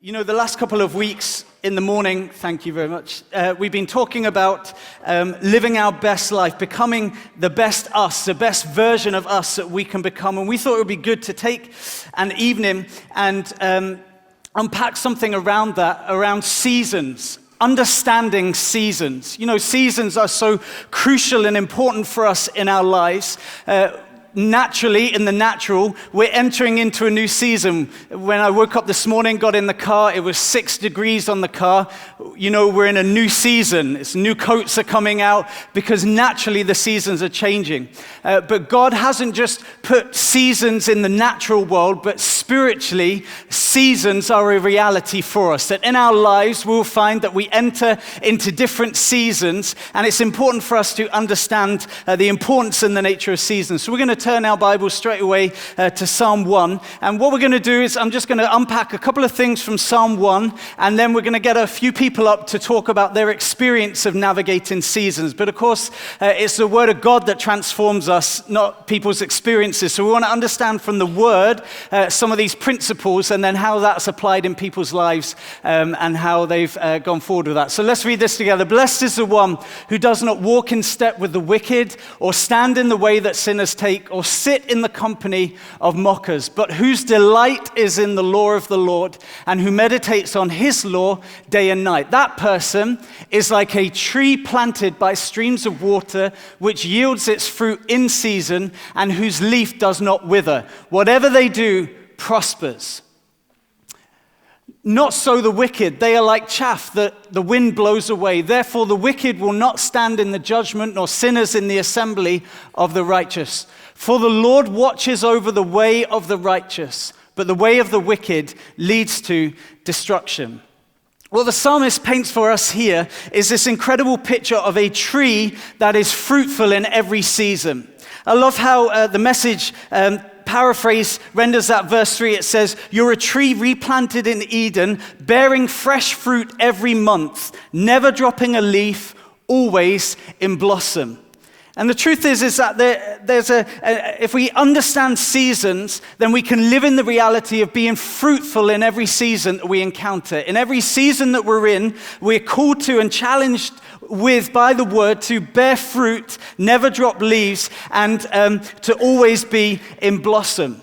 You know, the last couple of weeks in the morning, thank you very much, we've been talking about living our best life, becoming the best us, the best version of us that we can become. And we thought it would be good to take an evening and unpack something around that, around seasons. Understanding seasons. You know, seasons are so crucial and important for us in our lives. Naturally, in the natural, we're entering into a new season. When I woke up this morning, got in the car, it was 6 degrees on the car. You know, we're in a new season. It's new coats are coming out because naturally the seasons are changing. But God hasn't just put seasons in the natural world, but spiritually, seasons are a reality for us. That in our lives, we'll find that we enter into different seasons, and it's important for us to understand the importance and the nature of seasons. So we're going to turn our Bible straight away to Psalm 1. And what we're going to do is I'm just going to unpack a couple of things from Psalm 1, and then we're going to get a few people up to talk about their experience of navigating seasons. But of course, it's the Word of God that transforms us, not people's experiences. So we want to understand from the Word some of these principles and then how that's applied in people's lives and how they've gone forward with that. So let's read this together. Blessed is the one who does not walk in step with the wicked, or stand in the way that sinners take, or sit in the company of mockers, but whose delight is in the law of the Lord, and who meditates on his law day and night. That person is like a tree planted by streams of water, which yields its fruit in season, and whose leaf does not wither. Whatever they do prospers. Not so the wicked. They are like chaff that the wind blows away. Therefore the wicked will not stand in the judgment, nor sinners in the assembly of the righteous. For the Lord watches over the way of the righteous, but the way of the wicked leads to destruction. What the psalmist paints for us here is this incredible picture of a tree that is fruitful in every season. I love how the Message paraphrase renders that verse 3. It says, "You're a tree replanted in Eden, bearing fresh fruit every month, never dropping a leaf, always in blossom." And the truth is that if we understand seasons, then we can live in the reality of being fruitful in every season that we encounter. In every season that we're in, we're called to and challenged with by the word to bear fruit, never drop leaves, and to always be in blossom.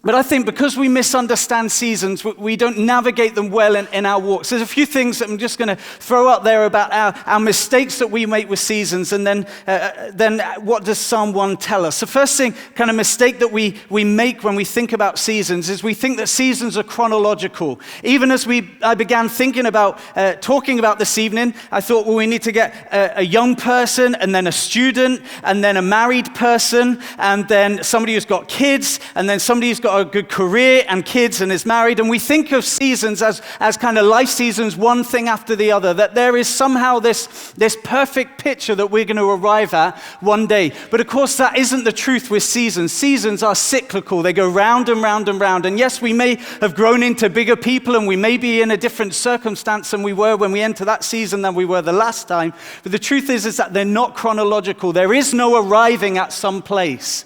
But I think because we misunderstand seasons, we don't navigate them well in our walks. There's a few things that I'm just going to throw out there about our mistakes that we make with seasons, and then what does Psalm 1 tell us? The first thing, kind of mistake that we make when we think about seasons is we think that seasons are chronological. Even as I began thinking about talking about this evening, I thought, well, we need to get a young person, and then a student, and then a married person, and then somebody who's got kids, and then somebody who's got a good career and kids and is married. And we think of seasons as kind of life seasons, one thing after the other, that there is somehow this perfect picture that we're going to arrive at one day. But of course, that isn't the truth with seasons. Seasons are cyclical. They go round and round and round. And yes, we may have grown into bigger people, and we may be in a different circumstance than we were when we enter that season than we were the last time. But the truth is that they're not chronological. There is no arriving at some place.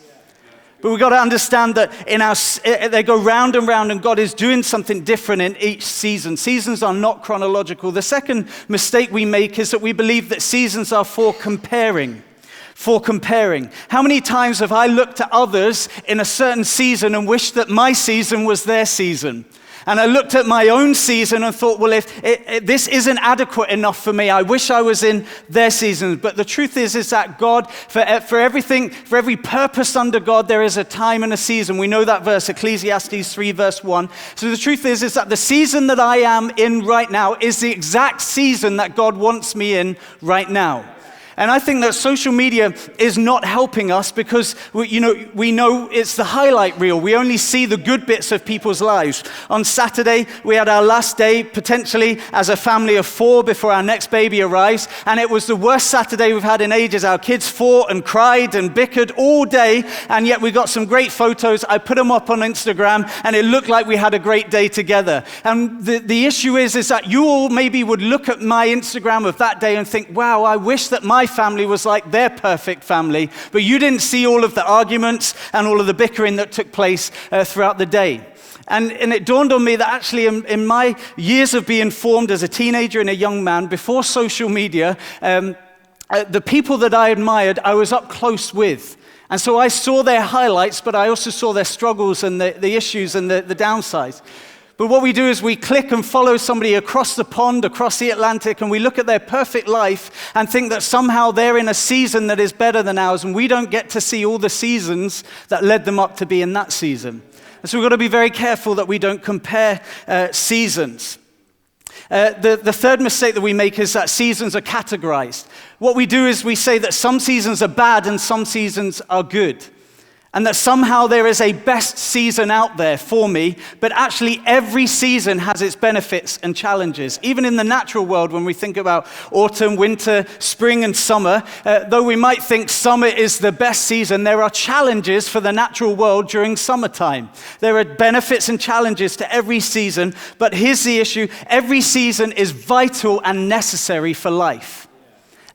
But we've got to understand that they go round and round, and God is doing something different in each season. Seasons are not chronological. The second mistake we make is that we believe that seasons are for comparing. For comparing. How many times have I looked at others in a certain season and wished that my season was their season? And I looked at my own season and thought, well, if this isn't adequate enough for me, I wish I was in their season. But the truth is that God, for everything, for every purpose under God, there is a time and a season. We know that verse, Ecclesiastes 3, verse 1. So the truth is that the season that I am in right now is the exact season that God wants me in right now. And I think that social media is not helping us because we know it's the highlight reel. We only see the good bits of people's lives. On Saturday, we had our last day, potentially, as a family of 4 before our next baby arrives. And it was the worst Saturday we've had in ages. Our kids fought and cried and bickered all day. And yet we got some great photos. I put them up on Instagram, and it looked like we had a great day together. And the issue is that you all maybe would look at my Instagram of that day and think, wow, I wish that my family was like their perfect family, but you didn't see all of the arguments and all of the bickering that took place throughout the day. And it dawned on me that actually in my years of being formed as a teenager and a young man, before social media, the people that I admired, I was up close with. And so I saw their highlights, but I also saw their struggles and the issues and the downsides. But what we do is we click and follow somebody across the pond, across the Atlantic, and we look at their perfect life and think that somehow they're in a season that is better than ours, and we don't get to see all the seasons that led them up to be in that season. And so we've got to be very careful that we don't compare seasons. The third mistake that we make is that seasons are categorized. What we do is we say that some seasons are bad and some seasons are good. And that somehow there is a best season out there for me, but actually every season has its benefits and challenges. Even in the natural world, when we think about autumn, winter, spring, and summer, though we might think summer is the best season, there are challenges for the natural world during summertime. There are benefits and challenges to every season, but here's the issue: every season is vital and necessary for life.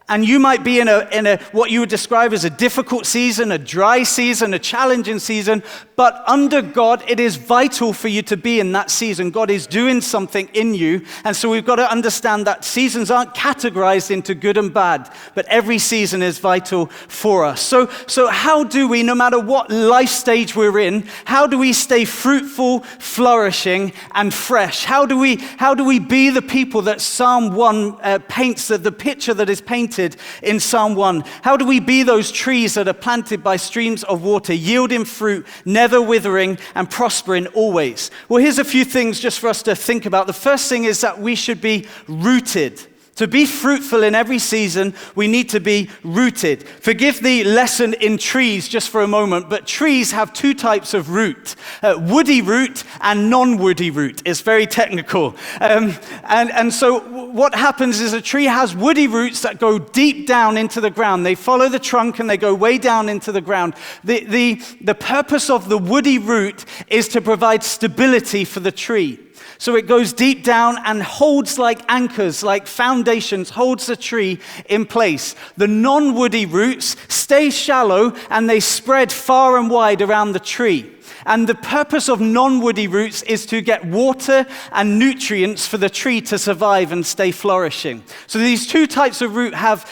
And you might be in a what you would describe as a difficult season, a dry season, a challenging season, but under God, it is vital for you to be in that season. God is doing something in you, and so we've got to understand that seasons aren't categorized into good and bad, but every season is vital for us. So how do we, no matter what life stage we're in, how do we stay fruitful, flourishing, and fresh? How do we be the people that Psalm 1 paints, the picture that is painted in Psalm 1. How do we be those trees that are planted by streams of water, yielding fruit, never withering, and prospering always? Well, here's a few things just for us to think about. The first thing is that we should be rooted. To be fruitful in every season, we need to be rooted. Forgive the lesson in trees just for a moment, but trees have two types of root, woody root and non-woody root. It's very technical. And so what happens is a tree has woody roots that go deep down into the ground. They follow the trunk and they go way down into the ground. The purpose of the woody root is to provide stability for the tree. So it goes deep down and holds like anchors, like foundations, holds the tree in place. The non-woody roots stay shallow and they spread far and wide around the tree. And the purpose of non-woody roots is to get water and nutrients for the tree to survive and stay flourishing. So these two types of root have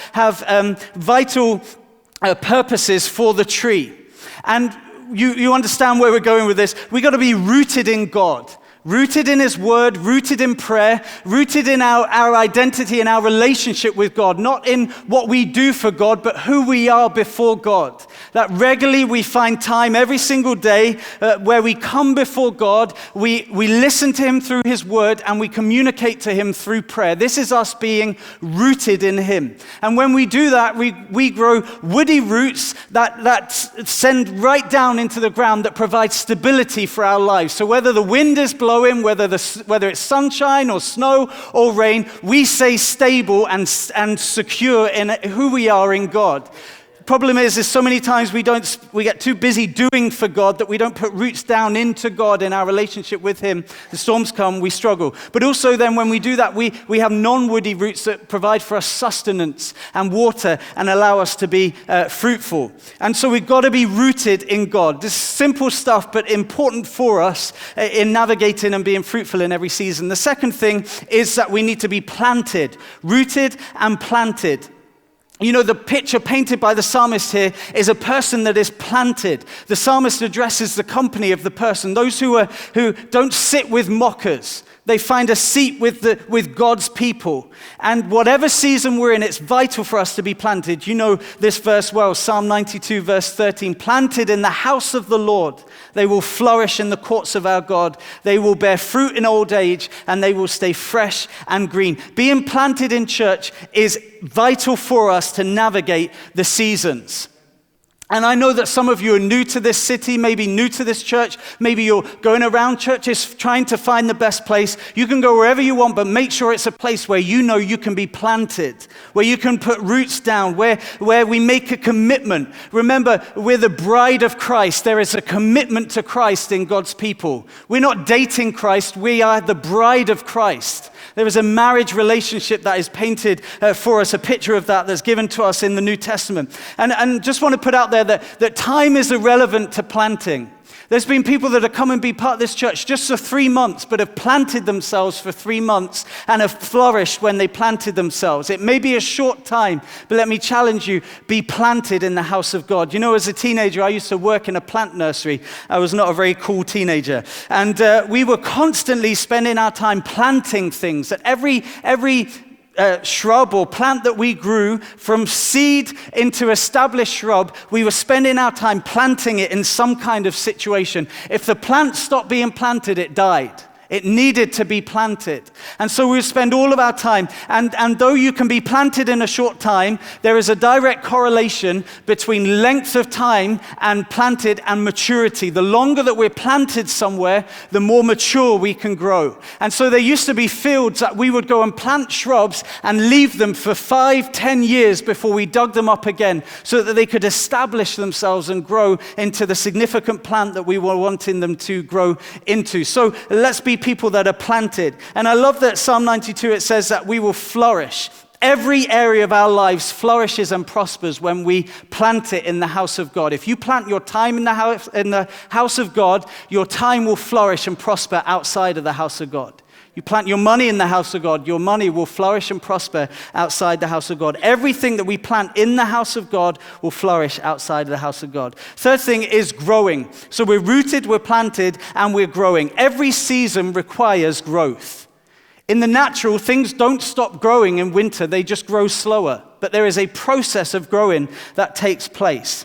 vital purposes for the tree. And you understand where we're going with this. We've got to be rooted in God. Rooted in His Word, rooted in prayer, rooted in our identity and our relationship with God, not in what we do for God, but who we are before God. That regularly we find time every single day where we come before God, we listen to Him through His Word, and we communicate to Him through prayer. This is us being rooted in Him. And when we do that, we grow woody roots that send right down into the ground, that provide stability for our lives. So whether the wind is blowing, whether it's sunshine or snow or rain, we stay stable and secure in who we are in God. The problem is so many times we get too busy doing for God that we don't put roots down into God in our relationship with Him. The storms come, we struggle. But also then when we do that, we have non-woody roots that provide for us sustenance and water and allow us to be fruitful. And so we've got to be rooted in God. This is simple stuff, but important for us in navigating and being fruitful in every season. The second thing is that we need to be planted, rooted and planted. You know, the picture painted by the psalmist here is a person that is planted. The psalmist addresses the company of the person, those who don't sit with mockers. They find a seat with God's people. And whatever season we're in, it's vital for us to be planted. You know this verse well, Psalm 92, verse 13. Planted in the house of the Lord, they will flourish in the courts of our God. They will bear fruit in old age, and they will stay fresh and green. Being planted in church is vital for us to navigate the seasons. And I know that some of you are new to this city, maybe new to this church, maybe you're going around churches trying to find the best place. You can go wherever you want, but make sure it's a place where you know you can be planted, where you can put roots down, where we make a commitment. Remember, we're the bride of Christ. There is a commitment to Christ in God's people. We're not dating Christ, we are the bride of Christ. There is a marriage relationship that is painted for us, a picture of that's given to us in the New Testament. And just want to put out there that time is irrelevant to planting. There's been people that have come and be part of this church just for 3 months, but have planted themselves for 3 months and have flourished when they planted themselves. It may be a short time, but let me challenge you, be planted in the house of God. You know, as a teenager, I used to work in a plant nursery. I was not a very cool teenager. And we were constantly spending our time planting things. That every shrub or plant that we grew from seed into established shrub, we were spending our time planting it in some kind of situation. If the plant stopped being planted, it died. It needed to be planted. And so we spend all of our time. And though you can be planted in a short time, there is a direct correlation between length of time and planted and maturity. The longer that we're planted somewhere, the more mature we can grow. And so there used to be fields that we would go and plant shrubs and leave them for 5-10 years before we dug them up again so that they could establish themselves and grow into the significant plant that we were wanting them to grow into. So let's be people that are planted. And I love that Psalm 92, it says that we will flourish. Every area of our lives flourishes and prospers when we plant it in the house of God. If you plant your time in the house of God, your time will flourish and prosper outside of the house of God. You plant your money in the house of God, your money will flourish and prosper outside the house of God. Everything that we plant in the house of God will flourish outside of the house of God. Third thing is growing. So we're rooted, we're planted, and we're growing. Every season requires growth. In the natural, things don't stop growing in winter, they just grow slower. But there is a process of growing that takes place.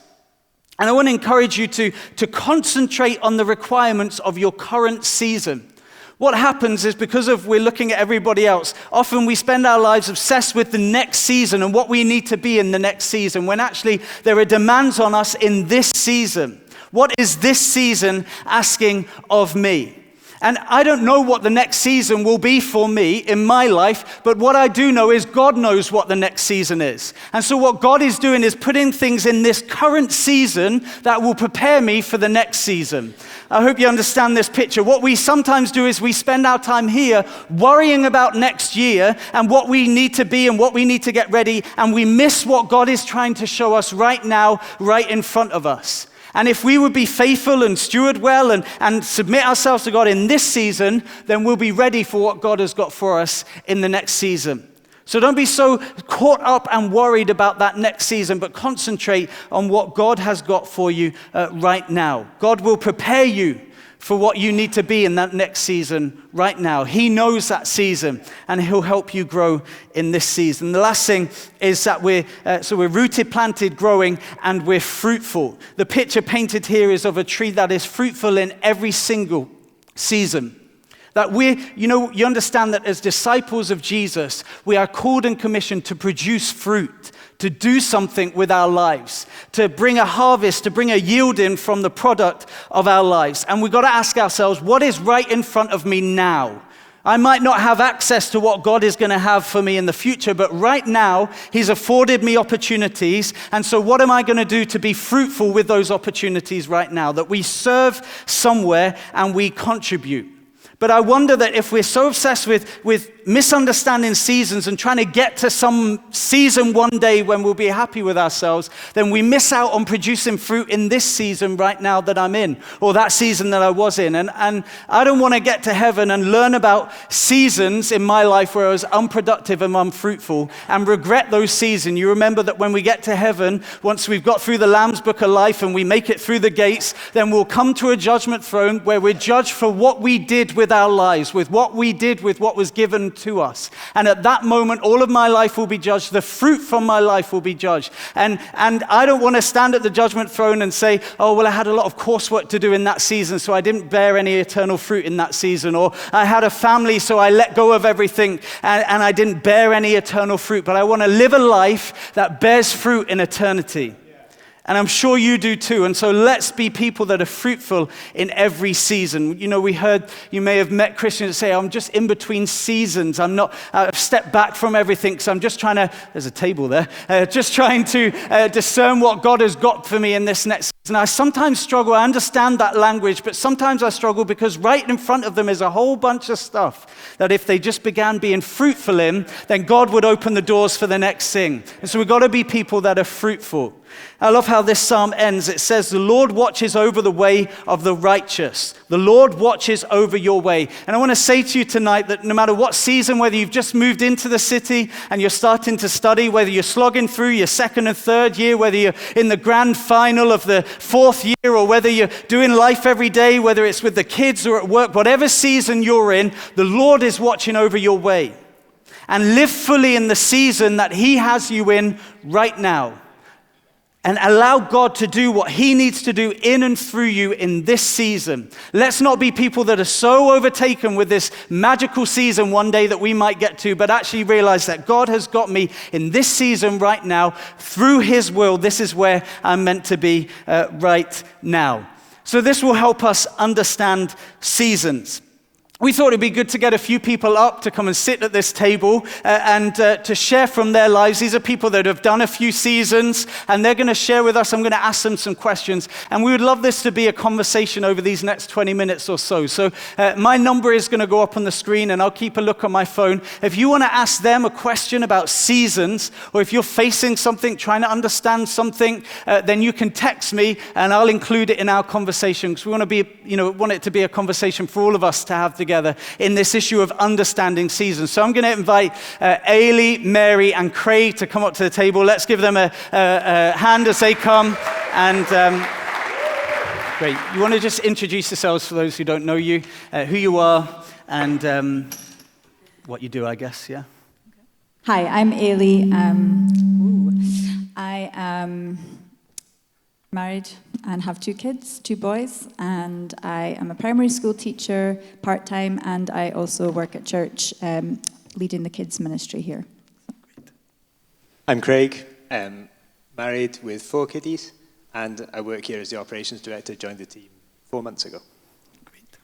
And I want to encourage you to concentrate on the requirements of your current season. What happens is because we're looking at everybody else, often we spend our lives obsessed with the next season and what we need to be in the next season, when actually there are demands on us in this season. What is this season asking of me? And I don't know what the next season will be for me in my life, but what I do know is God knows what the next season is. And so what God is doing is putting things in this current season that will prepare me for the next season. I hope you understand this picture. What we sometimes do is we spend our time here worrying about next year and what we need to be and what we need to get ready, and we miss what God is trying to show us right now, right in front of us. And if we would be faithful and steward well and submit ourselves to God in this season, then we'll be ready for what God has got for us in the next season. So don't be so caught up and worried about that next season, but concentrate on what God has got for you right now. God will prepare you for what you need to be in that next season right now. He knows that season, and he'll help you grow in this season. The last thing is that we're rooted, planted, growing, and we're fruitful. The picture painted here is of a tree that is fruitful in every single season. That you understand that as disciples of Jesus, we are called and commissioned to produce fruit, to do something with our lives, to bring a harvest, to bring a yield in from the product of our lives. And we've got to ask ourselves, what is right in front of me now? I might not have access to what God is going to have for me in the future, but right now, he's afforded me opportunities. And so what am I going to do to be fruitful with those opportunities right now? That we serve somewhere and we contribute. But I wonder that if we're so obsessed with misunderstanding seasons and trying to get to some season one day when we'll be happy with ourselves, then we miss out on producing fruit in this season right now that I'm in, or that season that I was in. And I don't want to get to heaven and learn about seasons in my life where I was unproductive and unfruitful and regret those seasons. You remember that when we get to heaven, once we've got through the Lamb's Book of Life and we make it through the gates, then we'll come to a judgment throne where we're judged for what we did with our lives, with what we did with what was given to us. And at that moment, all of my life will be judged. The fruit from my life will be judged. And I don't want to stand at the judgment throne and say, oh, well, I had a lot of coursework to do in that season, so I didn't bear any eternal fruit in that season. Or I had a family, so I let go of everything and I didn't bear any eternal fruit. But I want to live a life that bears fruit in eternity. And I'm sure you do too. And so let's be people that are fruitful in every season. You know, we heard, you may have met Christians say, I'm just in between seasons. I've stepped back from everything because I'm just trying to, there's a table there, just trying to discern what God has got for me in this next season. I sometimes struggle, I understand that language, but sometimes I struggle because right in front of them is a whole bunch of stuff that if they just began being fruitful in, then God would open the doors for the next thing. And so we've got to be people that are fruitful. I love how this psalm ends. It says, the Lord watches over the way of the righteous. The Lord watches over your way. And I want to say to you tonight that no matter what season, whether you've just moved into the city and you're starting to study, whether you're slogging through your second and third year, whether you're in the grand final of the fourth year, or whether you're doing life every day, whether it's with the kids or at work, whatever season you're in, the Lord is watching over your way. And live fully in the season that He has you in right now. And allow God to do what He needs to do in and through you in this season. Let's not be people that are so overtaken with this magical season one day that we might get to, but actually realize that God has got me in this season right now. Through His will, this is where I'm meant to be right now. So this will help us understand seasons. We thought it'd be good to get a few people up to come and sit at this table and to share from their lives. These are people that have done a few seasons, and they're going to share with us. I'm going to ask them some questions, and we would love this to be a conversation over these next 20 minutes or so. So my number is going to go up on the screen, and I'll keep a look on my phone. If you want to ask them a question about seasons, or if you're facing something, trying to understand something, then you can text me, and I'll include it in our conversation, because we want it to be a conversation for all of us to have together in this issue of understanding seasons. So I'm going to invite Ailey, Mary, and Craig to come up to the table. Let's give them a hand as they come. And great. You want to just introduce yourselves for those who don't know you, who you are, and what you do, I guess, yeah? Hi, I'm Ailey. I am married and have 2 kids, 2 boys, and I am a primary school teacher part-time, and I also work at church leading the kids ministry here. I'm Craig, married with 4 kiddies, and I work here as the operations director, joined the team 4 months ago. Great.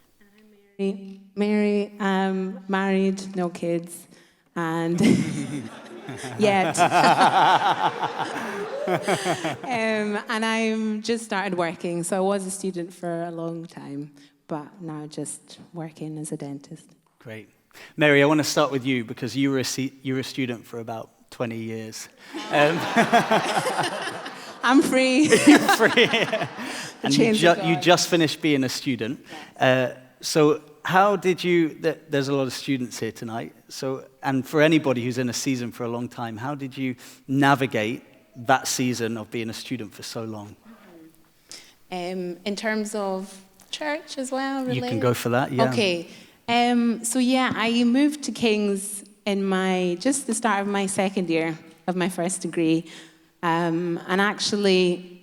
I'm Mary, married, no kids, and yet. And I'm just started working, so I was a student for a long time, but now just working as a dentist. Great. Mary, I want to start with you because you were a student for about 20 years. I'm free. You're free. And you just finished being a student. So how did you, there's a lot of students here tonight, so, and for anybody who's in a season for a long time, how did you navigate that season of being a student for so long? In terms of church as well, related? You can go for that, yeah. Okay. So yeah, I moved to King's in just the start of my second year of my first degree. And actually,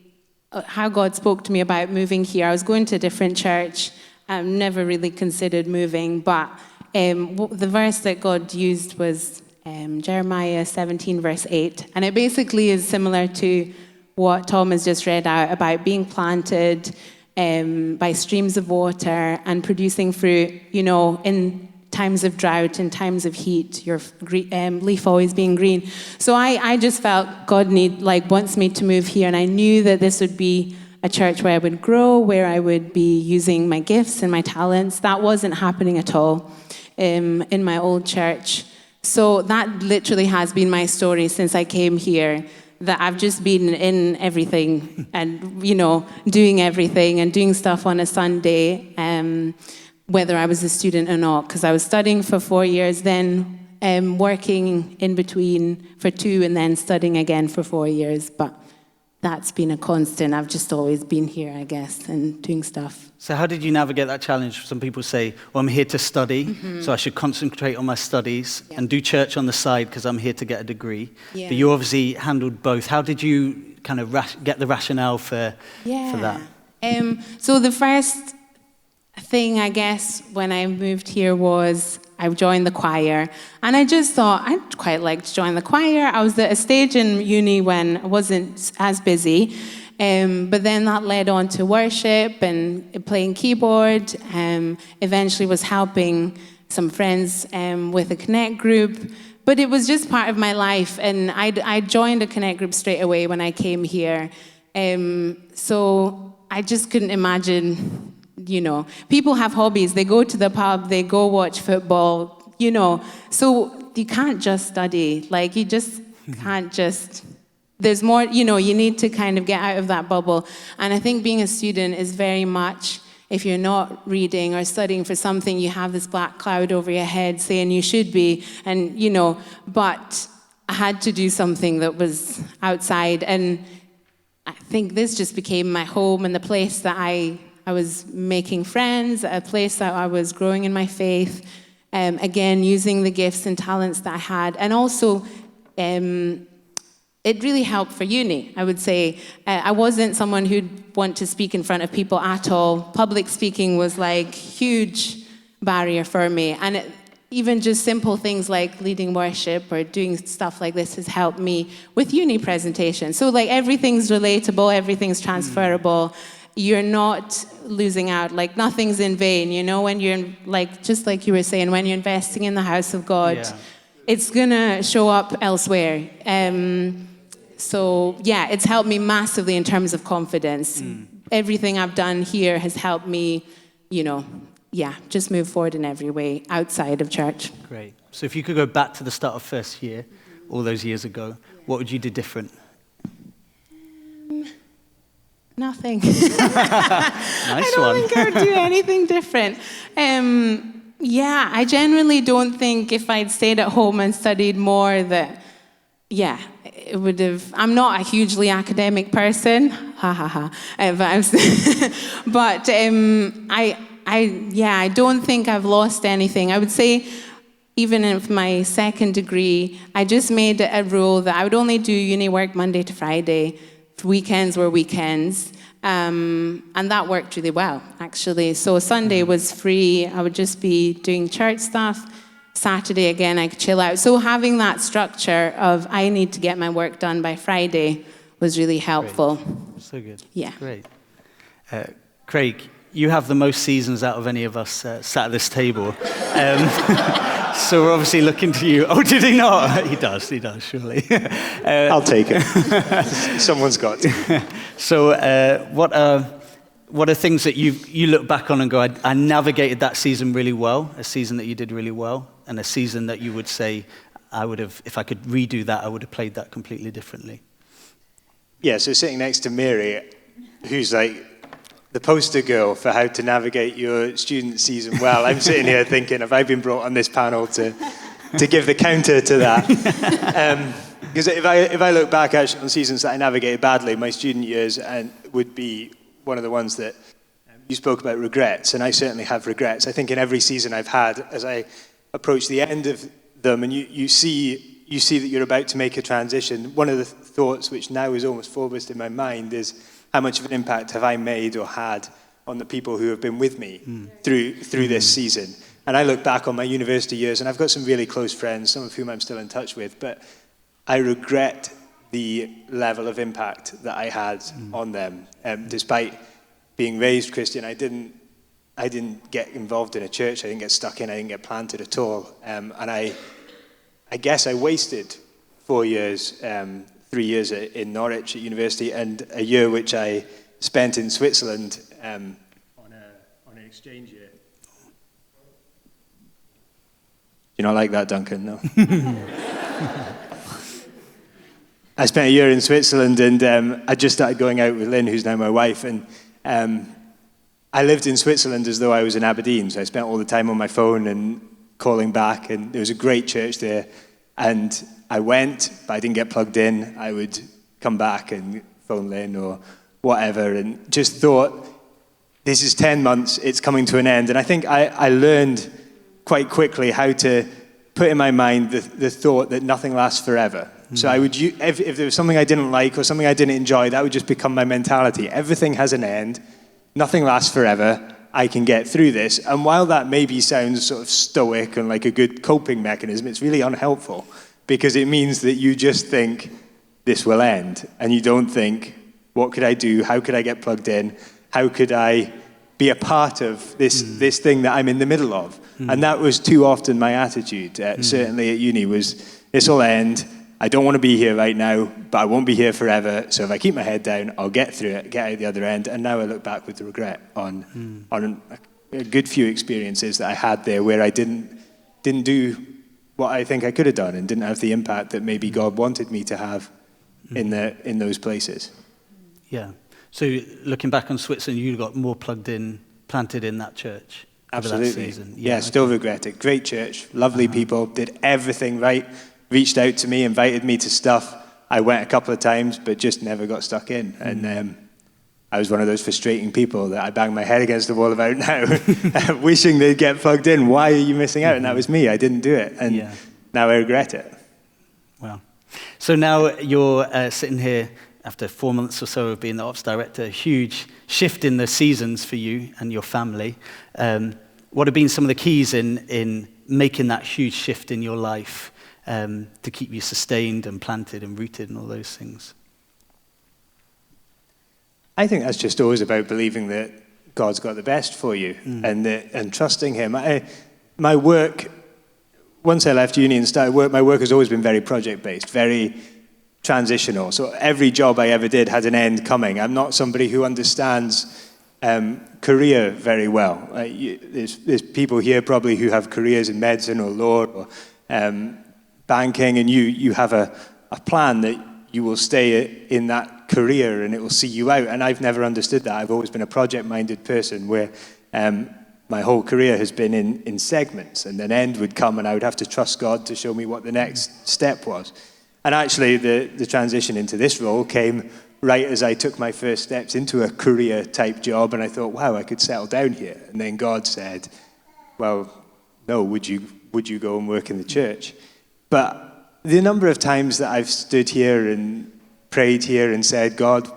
how God spoke to me about moving here, I was going to a different church. Never really considered moving, but the verse that God used was Jeremiah 17, verse 8. And it basically is similar to what Tom has just read out about being planted by streams of water and producing fruit, in times of drought, in times of heat, your leaf always being green. So I just felt God wants me to move here, and I knew that this would be a church where I would grow, where I would be using my gifts and my talents. That wasn't happening at all in my old church. So that literally has been my story since I came here, that I've just been in everything and, doing everything and doing stuff on a Sunday, whether I was a student or not, because I was studying for 4 years, then working in between for 2, and then studying again for 4 years. But that's been a constant. I've just always been here, I guess, and doing stuff. So how did you navigate that challenge? Some people say, well, I'm here to study, so I should concentrate on my studies and do church on the side because I'm here to get a degree. Yeah. But you obviously handled both. How did you kind of get the rationale for that? So the first thing, I guess, when I moved here was I joined the choir. And I just thought I'd quite like to join the choir. I was at a stage in uni when I wasn't as busy. But then that led on to worship and playing keyboard. Eventually was helping some friends with a Connect group. But it was just part of my life, and I joined a Connect group straight away when I came here. So I just couldn't imagine, people have hobbies. They go to the pub, they go watch football, So you can't just study. Like, you just can't just... There's more, you need to kind of get out of that bubble. And I think being a student is very much, if you're not reading or studying for something, you have this black cloud over your head saying you should be, and, but I had to do something that was outside. And I think this just became my home and the place that I was making friends, a place that I was growing in my faith, again, using the gifts and talents that I had. And also, it really helped for uni, I would say. I wasn't someone who'd want to speak in front of people at all. Public speaking was like huge barrier for me. And even just simple things like leading worship or doing stuff like this has helped me with uni presentations. So like everything's relatable, everything's transferable. You're not losing out, like nothing's in vain, when you're just like you were saying, when you're investing in the house of God, it's gonna show up elsewhere. So yeah, it's helped me massively in terms of confidence. Everything I've done here has helped me, just move forward in every way outside of church. Great. So if you could go back to the start of first year, all those years ago, what would you do different? Nothing. Nice I don't one. think I would do anything different. I genuinely don't think if I'd stayed at home and studied more that, it would have... I'm not a hugely academic person, but I don't think I've lost anything. I would say, even in my second degree, I just made it a rule that I would only do uni work Monday to Friday. Weekends were weekends. And that worked really well, actually. So Sunday was free. I would just be doing church stuff. Saturday, again, I could chill out. So having that structure of I need to get my work done by Friday was really helpful. Great. So good. Yeah. Great. Craig, you have the most seasons out of any of us sat at this table. So we're obviously looking to you. Oh, did he not? He does, surely. I'll take it. Someone's got to. So what are things that you look back on and go, I navigated that season really well, a season that you did really well, and a season that you would say, I would have, if I could redo that, I would have played that completely differently? Yeah, so sitting next to Mary, who's like the poster girl for how to navigate your student season well, I'm sitting here thinking, have I been brought on this panel to give the counter to that? Because if I look back actually on seasons that I navigated badly, my student years would be one of the ones that you spoke about regrets, and I certainly have regrets. I think in every season I've had, as I approach the end of them, and you see that you're about to make a transition, one of the thoughts which now is almost foremost in my mind is, how much of an impact have I made or had on the people who have been with me through this season? And I look back on my university years, and I've got some really close friends, some of whom I'm still in touch with, but I regret the level of impact that I had on them. Despite being raised Christian, I didn't get involved in a church. I didn't get stuck in. I didn't get planted at all. And I guess I wasted 4 years, 3 years in Norwich at university, and a year which I spent in Switzerland on an exchange year. You not like that, Duncan? No. I spent a year in Switzerland, and I just started going out with Lynn, who's now my wife, and I lived in Switzerland as though I was in Aberdeen, so I spent all the time on my phone and calling back, and there was a great church there, and I went, but I didn't get plugged in. I would come back and phone Lynn or whatever, and just thought, this is 10 months, it's coming to an end, and I think I learned quite quickly how to put in my mind the thought that nothing lasts forever. So I would, if there was something I didn't like or something I didn't enjoy, that would just become my mentality. Everything has an end. Nothing lasts forever. I can get through this. And while that maybe sounds sort of stoic and like a good coping mechanism, it's really unhelpful, because it means that you just think this will end, and you don't think What could I do? How could I get plugged in? How could I be a part of this thing that I'm in the middle of? And that was too often my attitude, certainly at uni, was this will end. I don't want to be here right now, but I won't be here forever. So if I keep my head down, I'll get through it, get out the other end. And now I look back with regret on a good few experiences that I had there where I didn't do what I think I could have done and didn't have the impact that maybe God wanted me to have in those places. Yeah. So looking back on Switzerland, you got more planted in that church. Absolutely. That season. Yeah, still regret it. Great church, lovely people, did everything right, reached out to me, invited me to stuff. I went a couple of times, but just never got stuck in. And I was one of those frustrating people that I bang my head against the wall about now, wishing they'd get plugged in. Why are you missing out? And that was me. I didn't do it. And now I regret it. Wow. So now you're sitting here after 4 months or so of being the ops director, a huge shift in the seasons for you and your family. What have been some of the keys in making that huge shift in your life to keep you sustained and planted and rooted and all those things? I think that's just always about believing that God's got the best for you and trusting him. My work, once I left uni and started work, my work has always been very project-based, very transitional. So every job I ever did had an end coming. I'm not somebody who understands career very well. There's people here probably who have careers in medicine or law or banking, and you have a plan that you will stay in that career and it will see you out. And I've never understood that. I've always been a project-minded person where my whole career has been in segments, and an end would come and I would have to trust God to show me what the next step was. And actually, the transition into this role came right as I took my first steps into a career-type job, and I thought, wow, I could settle down here. And then God said, well, no, would you go and work in the church? But the number of times that I've stood here and prayed here and said, God,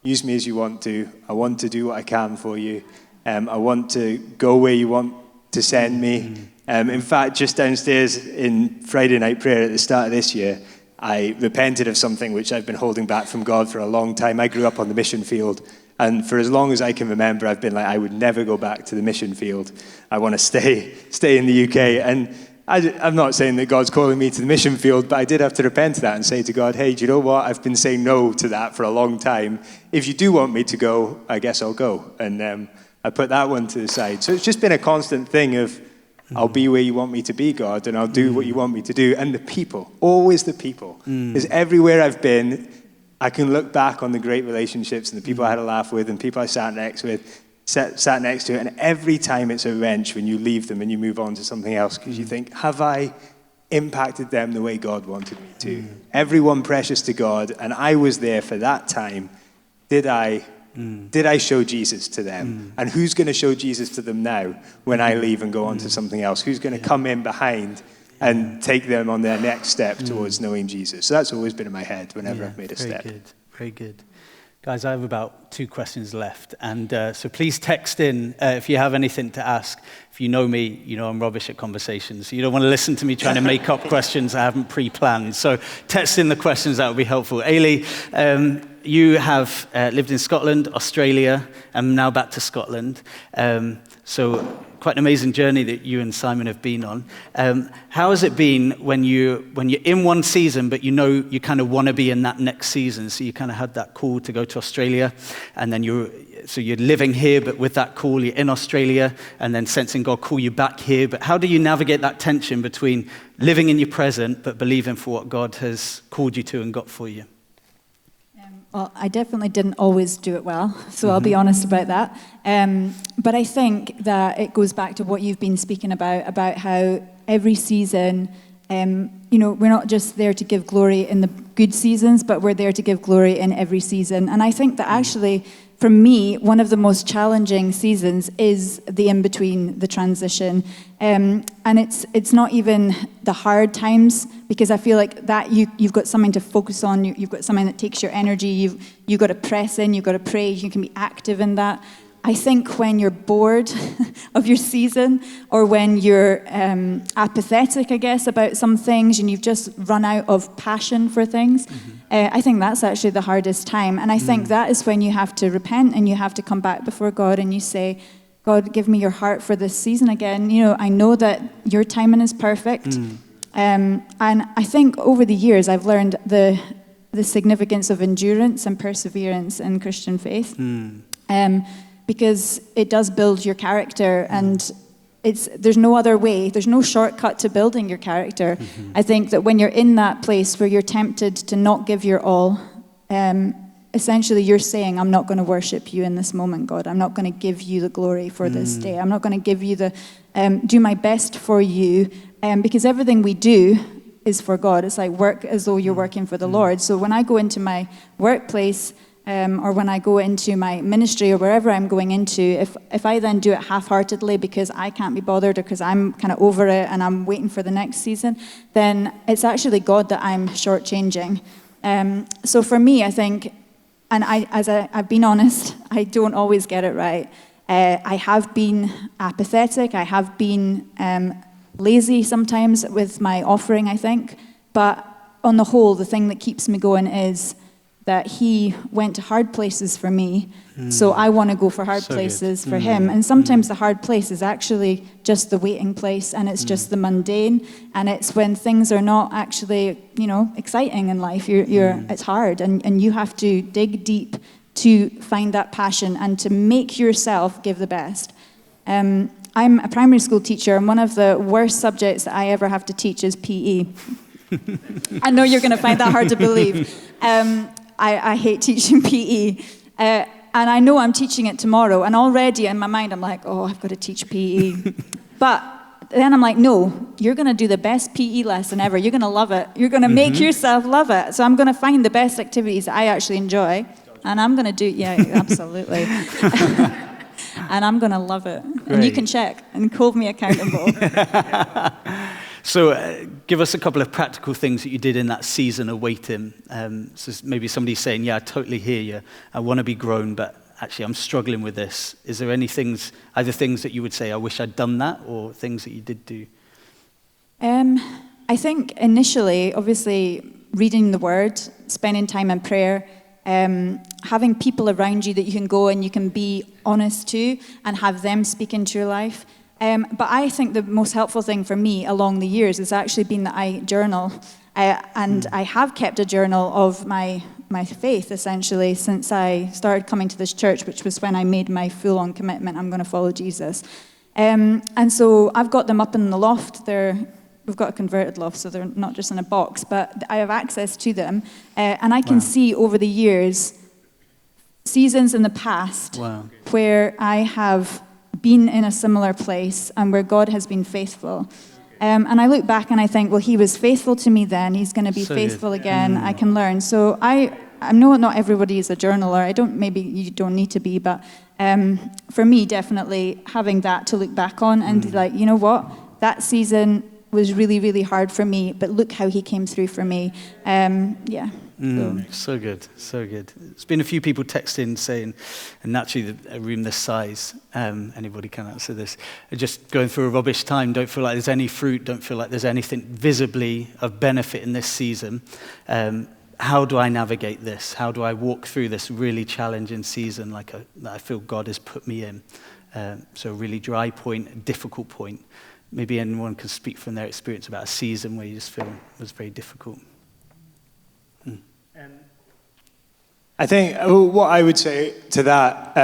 use me as you want to. I want to do what I can for you. I want to go where you want to send me. In fact, just downstairs in Friday night prayer at the start of this year, I repented of something which I've been holding back from God for a long time. I grew up on the mission field, and for as long as I can remember, I've been like, I would never go back to the mission field. I want to stay in the UK. And I'm not saying that God's calling me to the mission field, but I did have to repent of that and say to God, hey, do you know what? I've been saying no to that for a long time. If you do want me to go, I guess I'll go. And I put that one to the side. So it's just been a constant thing of, I'll be where you want me to be, God, and I'll do what you want me to do. And the people, always the people. Because everywhere I've been, I can look back on the great relationships and the people I had a laugh with and people I sat next to, and every time it's a wrench when you leave them and you move on to something else, because you think, have I impacted them the way God wanted me to? Everyone precious to God, and I was there for that time. Did I show Jesus to them? And who's going to show Jesus to them now when I leave and go on to something else? Who's going to come in behind and take them on their next step towards knowing Jesus? So that's always been in my head whenever I've made a step. Very good. Guys, I have about 2 questions left. And so please text in if you have anything to ask. If you know me, you know I'm rubbish at conversations. You don't want to listen to me trying to make up questions I haven't pre-planned. So text in the questions, that would be helpful. Ailey, you have lived in Scotland, Australia, and now back to Scotland. So quite an amazing journey that you and Simon have been on. How has it been when you're in one season, but you know you kind of want to be in that next season? So you kind of had that call to go to Australia, and then you're living here, but with that call, you're in Australia, and then sensing God call you back here. But how do you navigate that tension between living in your present, but believing for what God has called you to and got for you? Well, I definitely didn't always do it well, so I'll be honest about that. But I think that it goes back to what you've been speaking about how every season, we're not just there to give glory in the good seasons, but we're there to give glory in every season. And I think that actually, for me, one of the most challenging seasons is the in-between, the transition. And it's not even the hard times, because I feel like that you've got something to focus on, you've got something that takes your energy, you've got to press in, you've got to pray, you can be active in that. I think when you're bored of your season, or when you're apathetic, I guess, about some things, and you've just run out of passion for things, I think that's actually the hardest time. And I think that is when you have to repent and you have to come back before God and you say, God, give me your heart for this season again. I know that your timing is perfect. And I think over the years, I've learned the significance of endurance and perseverance in Christian faith. Because it does build your character, and there's no other way. There's no shortcut to building your character. I think that when you're in that place where you're tempted to not give your all, essentially you're saying, I'm not going to worship you in this moment, God. I'm not going to give you the glory for this day. I'm not going to give you do my best for you, because everything we do is for God. It's like work as though you're working for the Lord. So when I go into my workplace, or when I go into my ministry or wherever I'm going into, if I then do it half-heartedly because I can't be bothered or because I'm kind of over it and I'm waiting for the next season, then it's actually God that I'm shortchanging. So for me, I think, and I've been honest, I don't always get it right. I have been apathetic. I have been lazy sometimes with my offering, I think. But on the whole, the thing that keeps me going is that he went to hard places for me, so I want to go for hard places for him. And sometimes the hard place is actually just the waiting place, and it's just the mundane, and it's when things are not actually, exciting in life. It's hard, and you have to dig deep to find that passion and to make yourself give the best. I'm a primary school teacher, and one of the worst subjects that I ever have to teach is PE. I know you're going to find that hard to believe. I hate teaching PE. And I know I'm teaching it tomorrow. And already in my mind, I'm like, oh, I've got to teach PE. But then I'm like, no, you're going to do the best PE lesson ever. You're going to love it. You're going to make yourself love it. So I'm going to find the best activities that I actually enjoy. And I'm going to do, yeah, absolutely. And I'm going to love it. Great. And you can check and hold me accountable. So give us a couple of practical things that you did in that season of waiting. So maybe somebody's saying, yeah, I totally hear you. I want to be grown, but actually I'm struggling with this. Is there any things, either things that you would say, I wish I'd done that, or things that you did do? I think initially, obviously, reading the Word, spending time in prayer, having people around you that you can go and you can be honest to and have them speak into your life. But I think the most helpful thing for me along the years has actually been that I journal. And I have kept a journal of my faith, essentially, since I started coming to this church, which was when I made my full-on commitment, I'm going to follow Jesus. And so I've got them up in the loft. We've got a converted loft, so they're not just in a box, but I have access to them. And I can see over the years, seasons in the past, where I have been in a similar place and where God has been faithful. And I look back and I think, well, he was faithful to me then. He's going to be faithful again. I can learn. So I know not everybody is a journaler. Maybe you don't need to be, but for me, definitely having that to look back on and be like, you know what? That season was really, really hard for me, but look how he came through for me. So good, so good. There's been a few people texting saying, and naturally a room this size, anybody can answer this, are just going through a rubbish time, don't feel like there's any fruit, don't feel like there's anything visibly of benefit in this season. How do I navigate this? How do I walk through this really challenging season that I feel God has put me in? So a really dry point, a difficult point. Maybe anyone can speak from their experience about a season where you just feel it was very difficult. I think what I would say to that,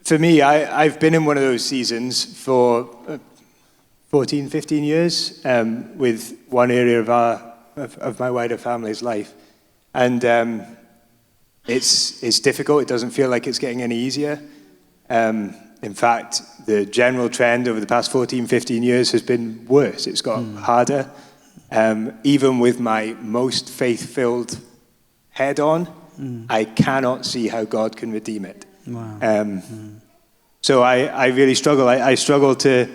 for me, I've been in one of those seasons for 14, 15 years with one area of my wider family's life. And it's difficult. It doesn't feel like it's getting any easier. In fact, the general trend over the past 14, 15 years has been worse. It's got harder. Even with my most faith-filled head on, I cannot see how God can redeem it. Wow. So I really struggle. I struggle to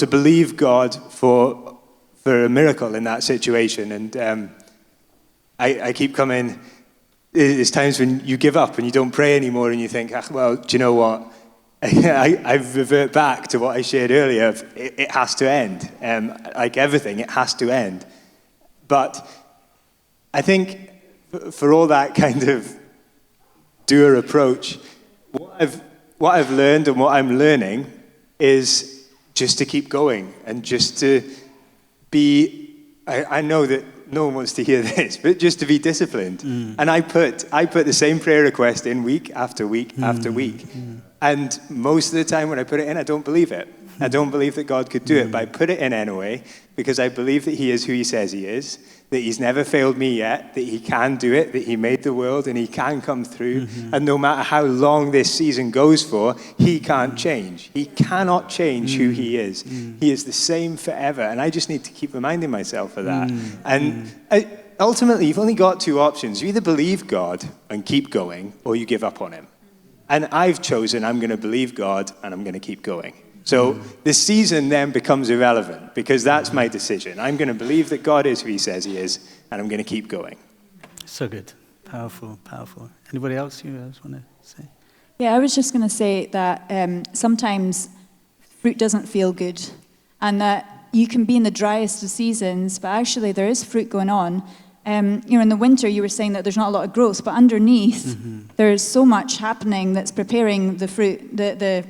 believe God for a miracle in that situation, and I keep coming. there's times when you give up and you don't pray anymore and you think, well, do you know what? I revert back to what I shared earlier. It has to end. Like everything, it has to end. But I think for all that kind of doer approach, what I've learned and what I'm learning is just to keep going and just to be, I know that no one wants to hear this, but just to be disciplined. And I put the same prayer request in week after week after week. And most of the time when I put it in, I don't believe it. I don't believe that God could do it, but I put it in anyway because I believe that he is who he says he is, that he's never failed me yet, that he can do it, that he made the world and he can come through. And no matter how long this season goes for, he can't change. He cannot change who he is. He is the same forever. And I just need to keep reminding myself of that. And ultimately, you've only got two options. You either believe God and keep going, or you give up on him. And I've chosen I'm going to believe God and I'm going to keep going. So the season then becomes irrelevant because that's my decision. I'm going to believe that God is who he says he is, and I'm going to keep going. So good. Powerful, powerful. Anybody else you guys want to say? Yeah, I was just going to say that sometimes fruit doesn't feel good, and that you can be in the driest of seasons, but actually there is fruit going on. In the winter, you were saying that there's not a lot of growth, but underneath, there's so much happening that's preparing the fruit, the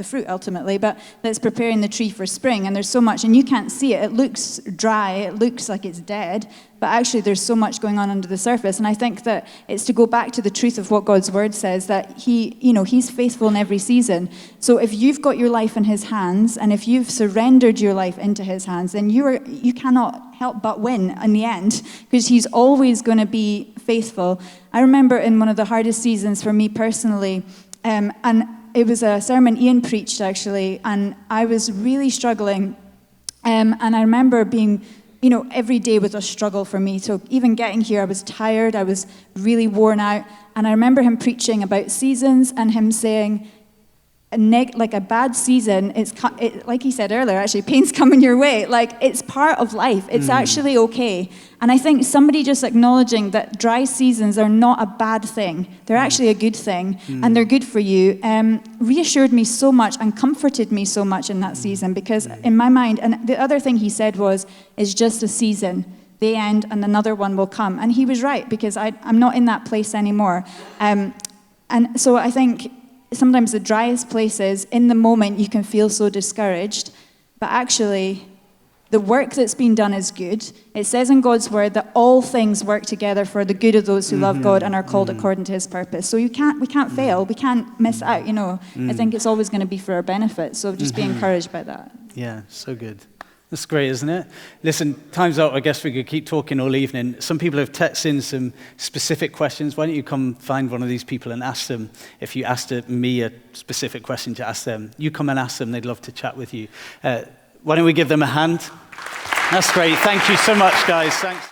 fruit ultimately, but that's preparing the tree for spring. And there's so much, and you can't see it. It looks dry. It looks like it's dead, but actually there's so much going on under the surface. And I think that it's to go back to the truth of what God's word says, that he's faithful in every season. So if you've got your life in his hands, and if you've surrendered your life into his hands, then you cannot help but win in the end, because he's always going to be faithful. I remember in one of the hardest seasons for me personally, and it was a sermon Ian preached actually, and I was really struggling, and I remember being, every day was a struggle for me. So even getting here, I was tired, I was really worn out, and I remember him preaching about seasons and him saying, like a bad season, like he said earlier, actually, pain's coming your way. Like, it's part of life. It's actually okay. And I think somebody just acknowledging that dry seasons are not a bad thing. They're actually a good thing, and they're good for you, reassured me so much and comforted me so much in that season, because in my mind, and the other thing he said was, it's just a season. They end and another one will come. And he was right, because I'm not in that place anymore. And so I think sometimes the driest places, in the moment, you can feel so discouraged, but actually, the work that's been done is good. It says in God's word that all things work together for the good of those who love God and are called according to his purpose. So we can't fail. We can't miss out, I think it's always going to be for our benefit. So just be encouraged by that. Yeah, so good. That's great, isn't it? Listen, time's up. I guess we could keep talking all evening. Some people have texted in some specific questions. Why don't you come find one of these people and ask them, if you asked me a specific question to ask them, you come and ask them. They'd love to chat with you. Why don't we give them a hand? That's great. Thank you so much, guys. Thanks.